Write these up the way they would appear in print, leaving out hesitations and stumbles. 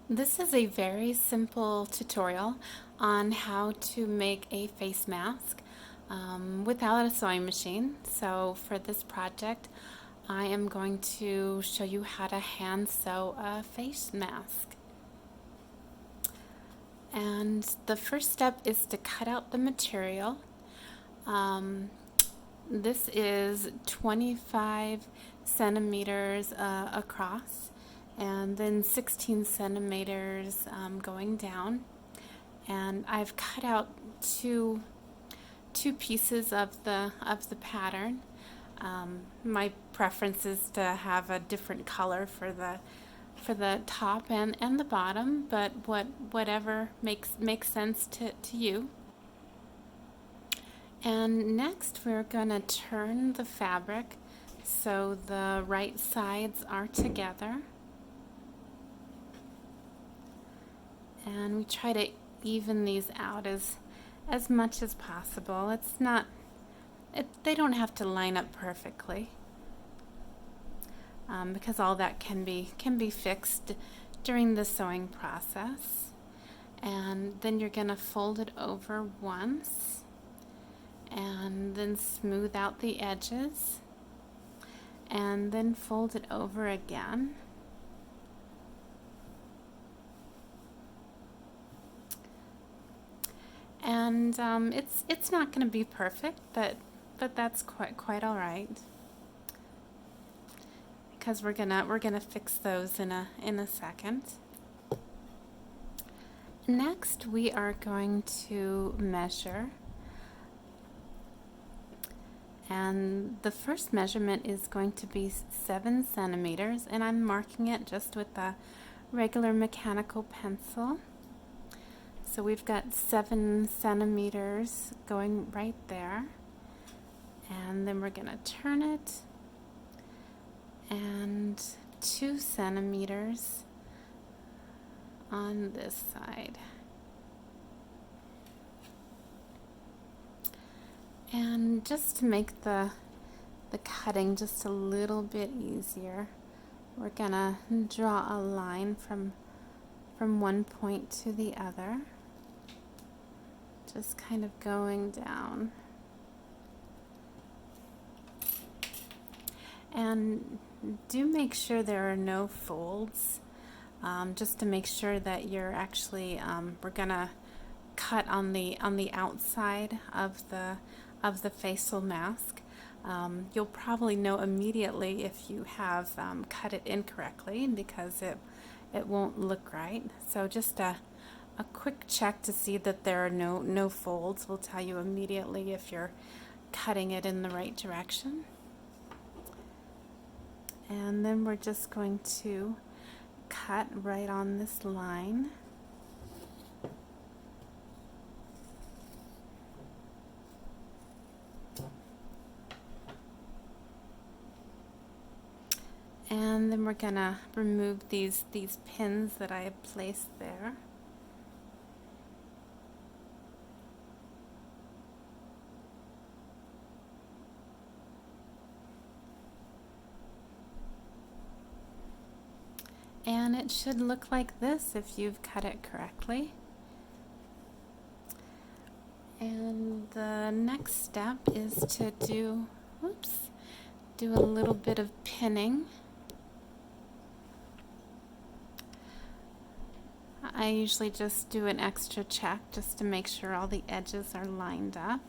This is a very simple tutorial on how to make a face mask without a sewing machine. So for this project, I am going to show you how to hand sew a face mask. And the first step is to cut out the material. This is 25 centimeters across and then 16 centimeters going down. And I've cut out two pieces of the pattern. My preference is to have a different color for the top and the bottom, but whatever makes sense to you. And next we're going to turn the fabric so the right sides are together. And we try to even these out as much as possible. They don't have to line up perfectly because all that can be fixed during the sewing process. And then you're going to fold it over once and then smooth out the edges and then fold it over again. And it's not going to be perfect, but that's quite all right, because we're gonna fix those in a second. Next, we are going to measure, and the first measurement is going to be 7 centimeters, and I'm marking it just with a regular mechanical pencil. So we've got 7 centimeters going right there, and then we're going to turn it, and 2 centimeters on this side. And just to make the cutting just a little bit easier, we're going to draw a line from one point to the other, just kind of going down. And do make sure there are no folds, just to make sure that you're actually, we're gonna cut on the outside of the facial mask. You'll probably know immediately if you have cut it incorrectly, because it won't look right. So just a quick check to see that there are no folds will tell you immediately if you're cutting it in the right direction. And then we're just going to cut right on this line. And then we're gonna remove these pins that I have placed there. And it should look like this if you've cut it correctly. And the next step is to do a little bit of pinning. I usually just do an extra check just to make sure all the edges are lined up.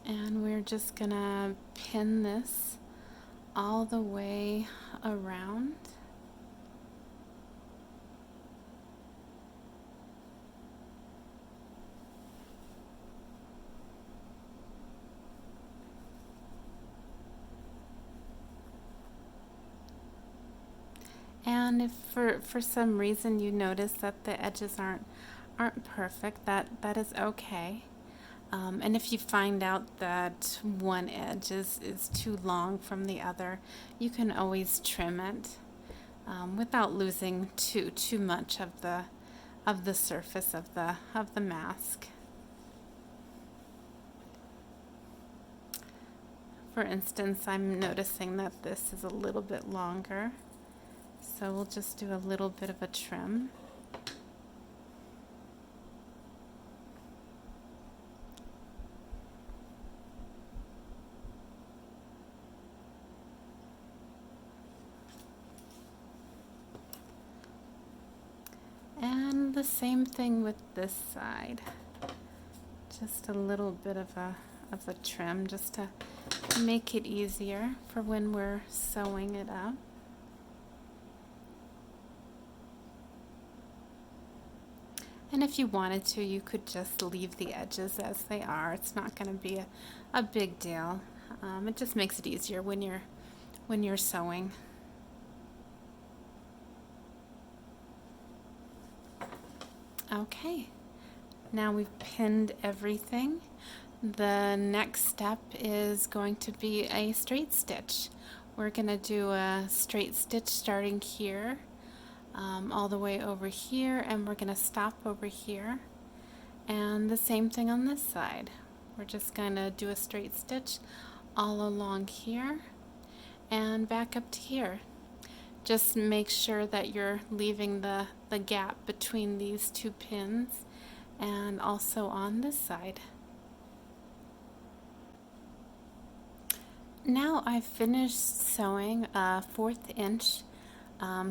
And we're just gonna pin this all the way around. And if for some reason you notice that the edges aren't perfect, that is okay. And if you find out that one edge is too long from the other, you can always trim it without losing too much of the surface of the mask. For instance, I'm noticing that this is a little bit longer, so we'll just do a little bit of a trim. And the same thing with this side. Just a little bit of a trim just to make it easier for when we're sewing it up. And if you wanted to, you could just leave the edges as they are. It's not going to be a big deal. It just makes it easier when you're sewing. Okay, now we've pinned everything. The next step is going to be a straight stitch. We're going to do a straight stitch starting here, all the way over here, and we're going to stop over here. And the same thing on this side. We're just going to do a straight stitch all along here and back up to here. Just make sure that you're leaving the gap between these two pins, and also on this side. Now I've finished sewing a 1/4 inch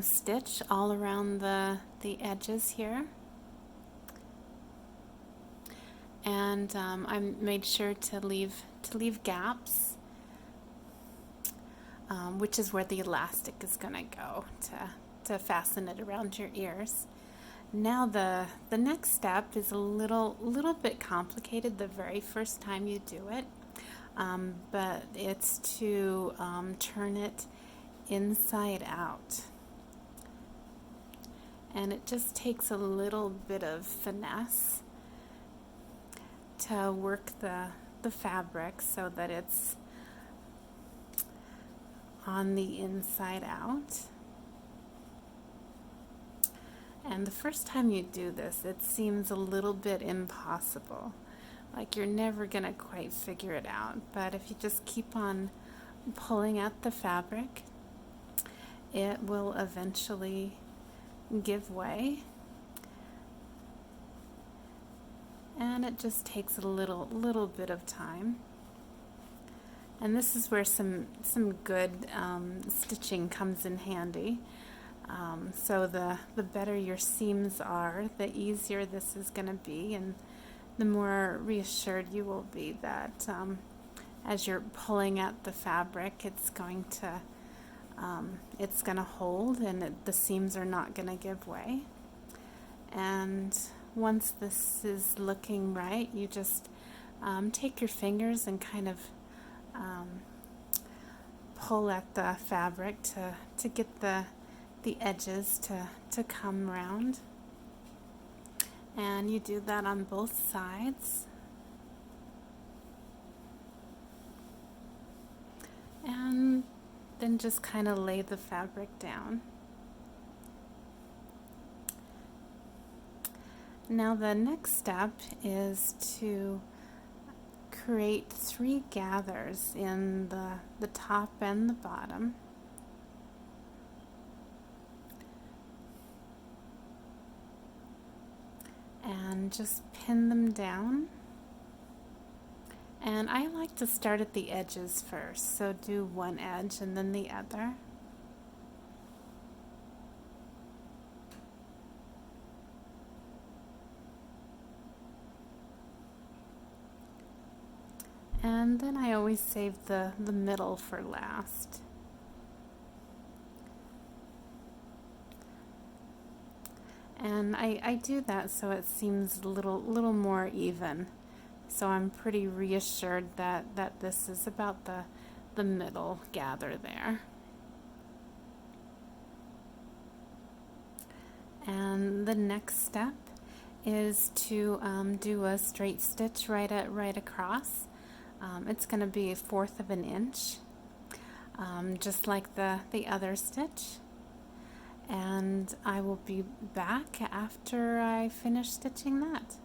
stitch all around the edges here, and I made sure to leave gaps, which is where the elastic is going to go to fasten it around your ears. Now the next step is a little bit complicated the very first time you do it, but it's to turn it inside out. And it just takes a little bit of finesse to work the fabric so that it's on the inside out. And the first time you do this, it seems a little bit impossible. Like you're never gonna quite figure it out. But if you just keep on pulling at the fabric, it will eventually give way. And it just takes a little bit of time. And this is where some good stitching comes in handy. So the better your seams are, the easier this is going to be, and the more reassured you will be that as you're pulling at the fabric, it's going to hold, and the seams are not going to give way. And once this is looking right, you just take your fingers and kind of pull at the fabric to get the edges to come round. And you do that on both sides. And then just kind of lay the fabric down. Now the next step is to create 3 gathers in the top and the bottom. And just pin them down. And I like to start at the edges first, so do one edge and then the other. And then I always save the middle for last. And I do that so it seems a little more even. So I'm pretty reassured that this is about the middle gather there. And the next step is to do a straight stitch right across. It's going to be 1/4 of an inch, just like the other stitch. And I will be back after I finish stitching that.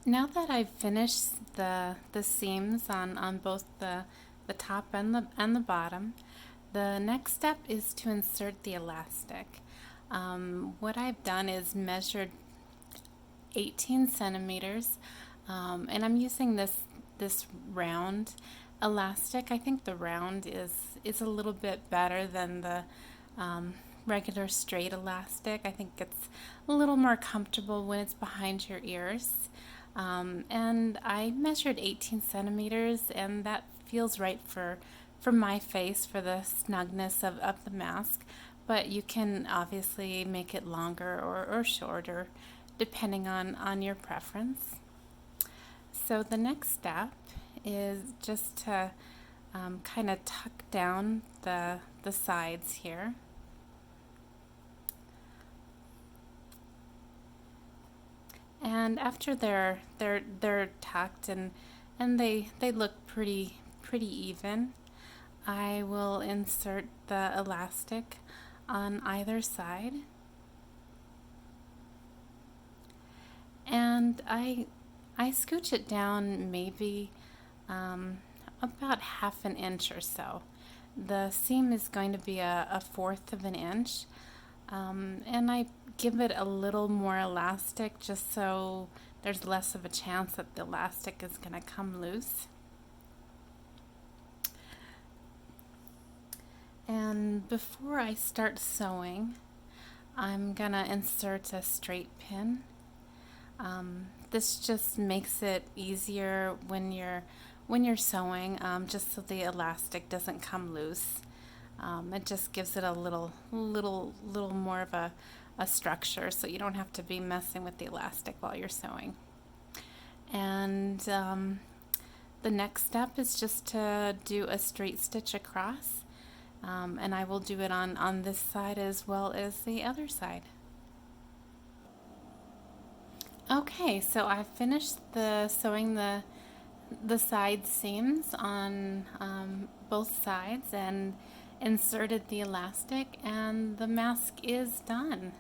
Now that I've finished the seams on both the top and the bottom, the next step is to insert the elastic. What I've done is measured 18 centimeters, and I'm using this round elastic. I think the round is a little bit better than the regular straight elastic. I think it's a little more comfortable when it's behind your ears. And I measured 18 centimeters, and that feels right for my face, for the snugness of the mask. But you can obviously make it longer or shorter, depending on your preference. So the next step is just to kind of tuck down the sides here. And after they're tucked and they look pretty even, I will insert the elastic on either side. And I scooch it down maybe about half an inch or so. The seam is going to be a fourth of an inch, and I give it a little more elastic just so there's less of a chance that the elastic is going to come loose. And before I start sewing, I'm going to insert a straight pin. This just makes it easier when you're sewing, just so the elastic doesn't come loose. It just gives it a little more of a structure, so you don't have to be messing with the elastic while you're sewing. And the next step is just to do a straight stitch across, and I will do it on this side as well as the other side. Okay, so I've finished sewing the side seams on both sides and inserted the elastic, and the mask is done.